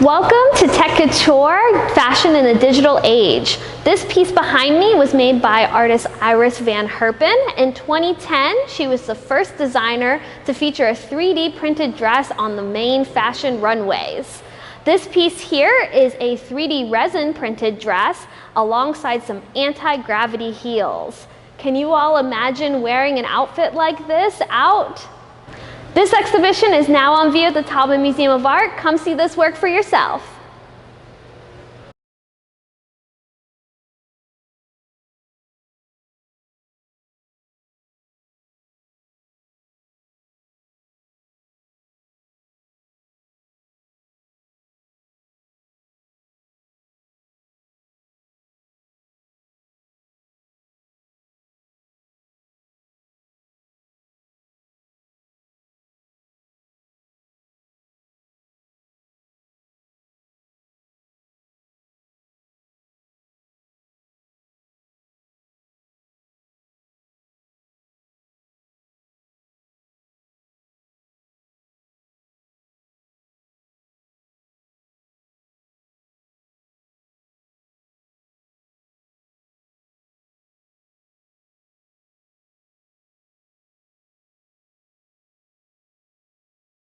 Welcome to Tech-Couture, fashion in the digital age. This piece behind me was made by artist Iris Van Herpen. In 2010, she was the first designer to feature a 3D printed dress on the main fashion runways. This piece here is a 3D resin printed dress alongside some anti-gravity heels. Can you all imagine wearing an outfit like this out? This exhibition is now on view at the Taubman Museum of Art. Come see this work for yourself.